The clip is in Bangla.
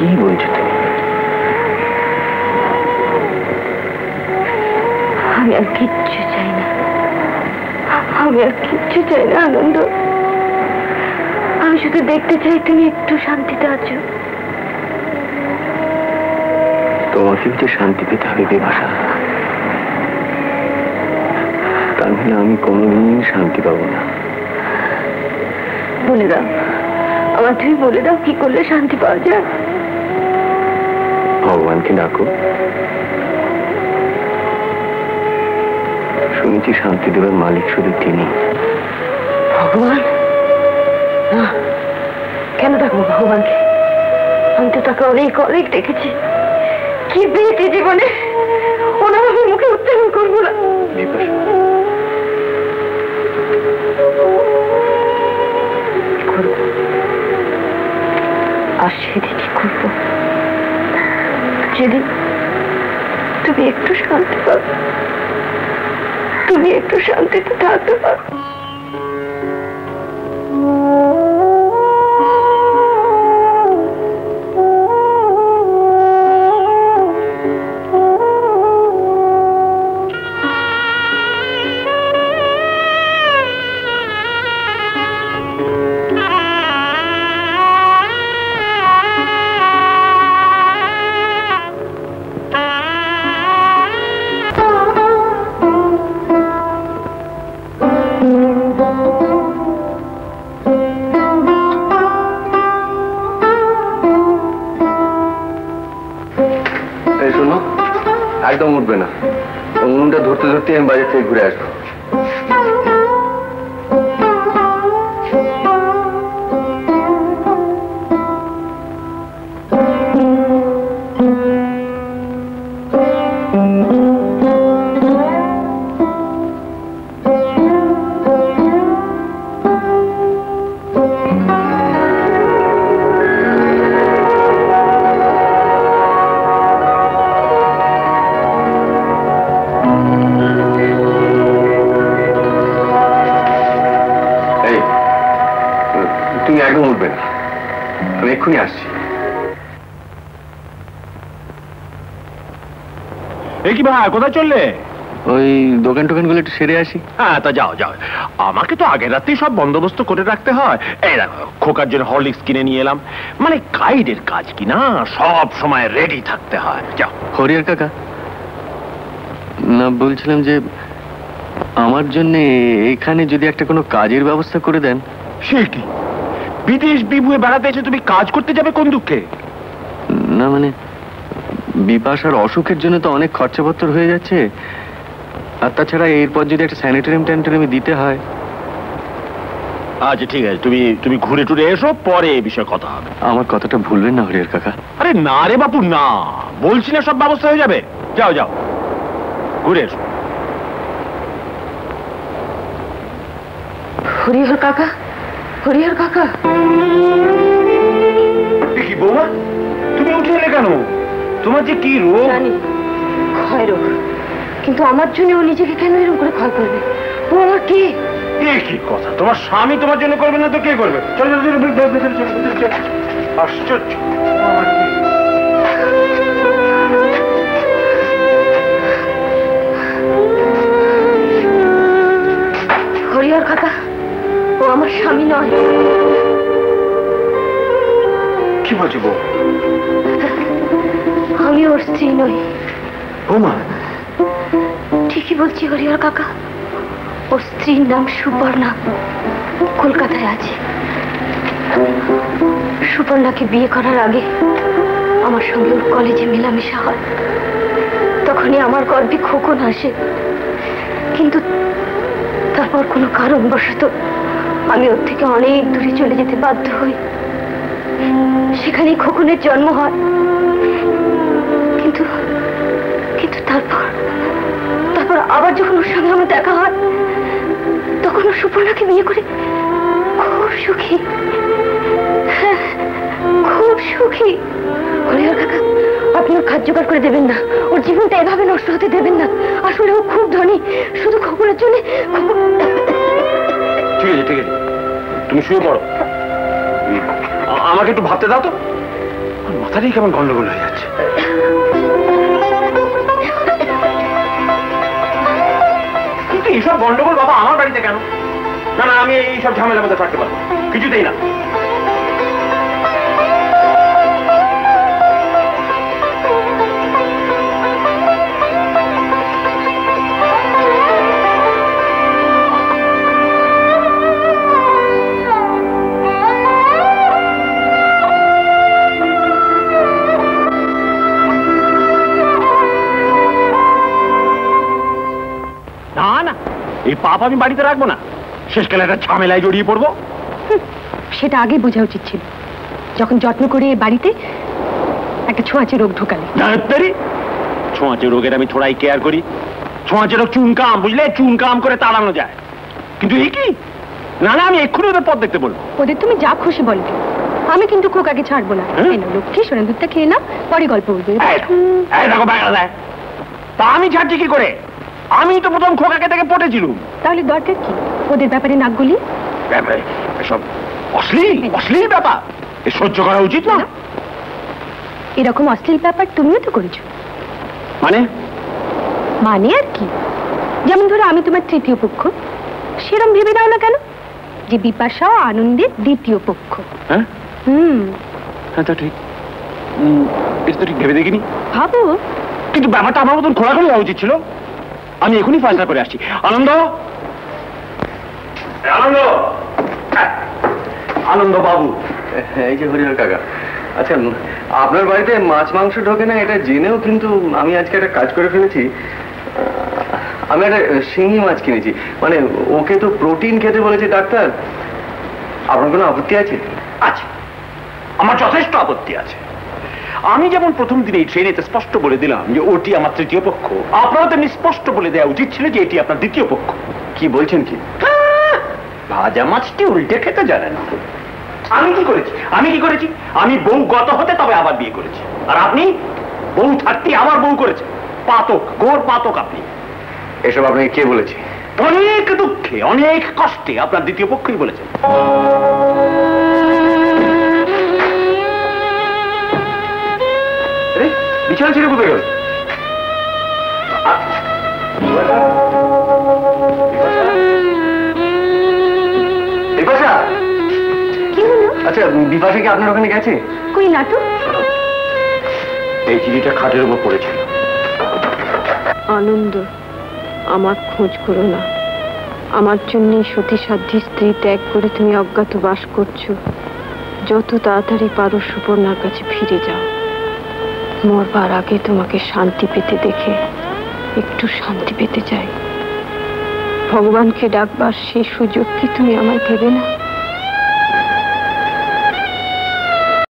কি বলছো তুমি? আমি আর কিচ্ছু চাই না, আমি আর কিচ্ছু চাই না আনন্দ। আমি শুধু দেখতে চাই তুমি একটু শান্তিতে আছো। তোমাকেও যে শান্তি পেতে হবে বিপাশা, তা নাহলে আমি কোনোদিন শান্তি পাবো না। বলে দাও আমার, তুমি বলে দাও কি করলে শান্তি পাওয়া যায়। ভগবানকে ডাকো, শুনেছি শান্তি দেবার মালিক শুধু তিনি। ভগবান? না, কেন ডাকবো ভগবানকে? আমি তো তাকে অনেক অনেক দেখেছি। কি পেয়েছি জীবনে, ওনার আমি মুখে উচ্চারণ করবো না। আর সেদিনই করবো যেদিন তুমি একটু শান্তি পাবে, তুমি একটু শান্তিতে থাকতে পারো। একদম উঠবে না, উনুনটা ধরতে ধরতে আমি বাজার থেকে ঘুরে আসবো। একদম উঠবে না, আমি এক্ষুনি আসছি। কি ভাই, কোথায় চললে? ওই দোকান টোকানগুলো একটু সেরে আসি। হ্যাঁ, তা যাও যাও, আমাকে তো আগের রাতেই সব বন্দোবস্ত করে রাখতে হয়। এই দেখো, খোকার জন্য হরলিক্স কিনে নিয়ে এলাম। মানে গাইডের কাজ কি না, সব সময় রেডি থাকতে হয়। যাও। হরিহর কাকা, না বলছিলাম যে আমার জন্য এখানে যদি একটা কোনো কাজের ব্যবস্থা করে দেন। সে কি, বিদেশ বিভুয়ে বেড়াতে এসে তুমি কাজ করতে যাবে কোন দুঃখে? না মানে বিপাশার অসুখের জন্য তো অনেক খরচাপত্র হয়ে যাচ্ছে, আর তাছাড়া এরপর যদি একটা স্যানিটোরিয়াম ট্যানিটোরিয়াম দিতে হয়। আচ্ছা ঠিক আছে, তুমি ঘুরে টুরে এসো, পরে এই বিষয়ে কথা হবে। আমার কথাটা ভুলবেন না হরিহর কাকা। আরে না রে বাপু না, বলছি না সব ব্যবস্থা হয়ে যাবে। যাও যাও, ঘুরে এসো। হরিহর কাকা, হরিহর কাকা। কি বৌমা, তুমি উঠে এলে কেন? তোমার যে কি রোগ? জানি, ক্ষয় রোগ, কিন্তু আমার জন্য ও নিজেকে কেন এরকম করে ক্ষয় করবে? ও আমার কে? কি কথা, তোমার স্বামী তোমার জন্য করবে না তো কে করবে? চলো চলো চলো, আশ্চর্য। হরিহর কাকা, ও আমার স্বামী নয়। কি বলছো বউ? আমি ওর স্ত্রী নই। বৌমা, ঠিকই বলছি হরিহর কাকা, ওর স্ত্রীর নাম সুপর্ণা, কলকাতায় আছে। সুপর্ণাকে বিয়ে করার আগে আমার সঙ্গে ওর কলেজে মেলামেশা হয়, তখনই আমার গর্ভে খোকন আসে। কিন্তু তারপর কোনো কারণবশত আমি ওর থেকে অনেক দূরে চলে যেতে বাধ্য হই। সেখানেই খোকনের জন্ম হয়। কিন্তু কিন্তু তারপর আবার যখন ওর সঙ্গে আমার দেখা হয়, তখন ও সুপর্ণাকে বিয়ে করে খুব সুখী, খুব সুখী। হরিহর কাকা, আপনি ওর খাদ্য জোগাড় করে দেবেন না, ওর জীবনটা এভাবে নষ্ট হতে দেবেন না। আসলে ও খুব ধনী, শুধু খোকনের জন্য। ঠিক আছে ঠিক আছে, তুমি শুয়ে পড়ো, আমাকে একটু ভাবতে দাও তো। আমার মাথাটাই কেমন গন্ডগোল হয়ে যাচ্ছে। কিন্তু এইসব গন্ডগোল বাবা আমার বাড়িতে কেন? না না, আমি এইসব ঝামেলার মধ্যে থাকতে পারবো কিছুতেই না। না না, এই পাপ আমি বাড়িতে রাখবো না, শেষকালে একটা ঝামেলায় জড়িয়ে পড়বো। সেটা আগে বোঝা উচিত ছিল, যখন যত্ন করে এ বাড়িতে একটা ছোঁয়াচে রোগ ঢোকালে। ছোঁয়াচে রোগের আমি থোড়াই কেয়ার করি। ছোঁয়াচে রোগ চুনকাম, বুঝলে, চুনকাম করে তাড়ানো যায়। কিন্তু এই কি, না না, আমি এক্ষুনি ওদের পথ দেখতে বলবো। ওদের তুমি যা খুশি বলো, আমি কিন্তু খোকাকে ছাড়বো না। লক্ষ্মী সোনা দুধটা খেয়ে না, পরে গল্প বলবে। দেখো ব্যাগটা দেয়, তা আমি ছাড়ছি কি করে? আমি তো প্রথম খোকাকে থেকে পটেছিলুম। তাহলে দরকার কি ওদের ব্যাপারে নাক গলি? এসব অশ্লীল অশ্লীল ব্যাপার, এ সহ্য করা উচিত না। এরকম অশ্লীল ব্যাপার তুমিও তো করেছো। মানে মানে আর কি, যেমন ধরো আমি তোমার তৃতীয় পক্ষ, সেরম ভেবে দাও না কেন যে বিপাশা ও আনন্দের দ্বিতীয় পক্ষ। হ্যাঁ হ্যাঁ, তা ঠিক, এটা তো ঠিক ভেবে দেখিনি। ভাবো। কিন্তু ব্যাপারটা আমার মতন খোলাখুলি হওয়া উচিত ছিল। আমি এখনই ফয়সলা করে আসছি। আনন্দ, আনন্দ, আনন্দ বাবু। এই যে হরিহর কাকা, আচ্ছা আপনার বাড়িতে মাছ মাংস ঢোকে না এটা জেনেও কিন্তু আমি আজকে একটা কাজ করে ফেলেছি। আমি একটা শিঙি মাছ কিনেছি, মানে ওকে তো প্রোটিন খেতে বলেছে ডাক্তার। আপনার কোনো আপত্তি আছে? আছে, আমার যথেষ্ট আপত্তি আছে। আমি যেমন প্রথম দিনে ট্রেনেতে স্পষ্ট বলে দিলাম যে ওটি আমার তৃতীয় পক্ষ, আপনারও তেমনি স্পষ্ট বলে দেওয়া উচিত ছিল যে এটি আপনার দ্বিতীয় পক্ষ। কি বলছেন কি? ভাজা মাছটি উল্টে খেতে জানে না। আমি কি করেছি? আমি বউ গত হতে তবে আবার বিয়ে করেছি, আর আপনি বউ থাকতে আবার বউ করেছে। পাতক, ঘোর পাতক আপনি। এসব আপনাকে কে বলেছে? অনেক দুঃখে, অনেক কষ্টে আপনার দ্বিতীয় পক্ষই বলেছেন। বিছানা ছেড়ে কোথায় গেল? বিপাশা, কি হলো? আচ্ছা বিপাশা কি আপনার ওখানে গেছে? কই না তো। এই চিঠিটা খাটের উপর পড়েছিল। আনন্দ, আমার খোঁজ করো না। আমার জন্য সতী সাধ্যী স্ত্রী ত্যাগ করে তুমি অজ্ঞাত বাস করছো। যত তাড়াতাড়ি পারো সুবর্ণার কাছে ফিরে যাও। মরবার আগে তোমাকে শান্তি পেতে দেখে একটু শান্তি পেতে চাই। ভগবানকে ডাকবার সেই সুযোগ কি তুমি আমায় দেবে না?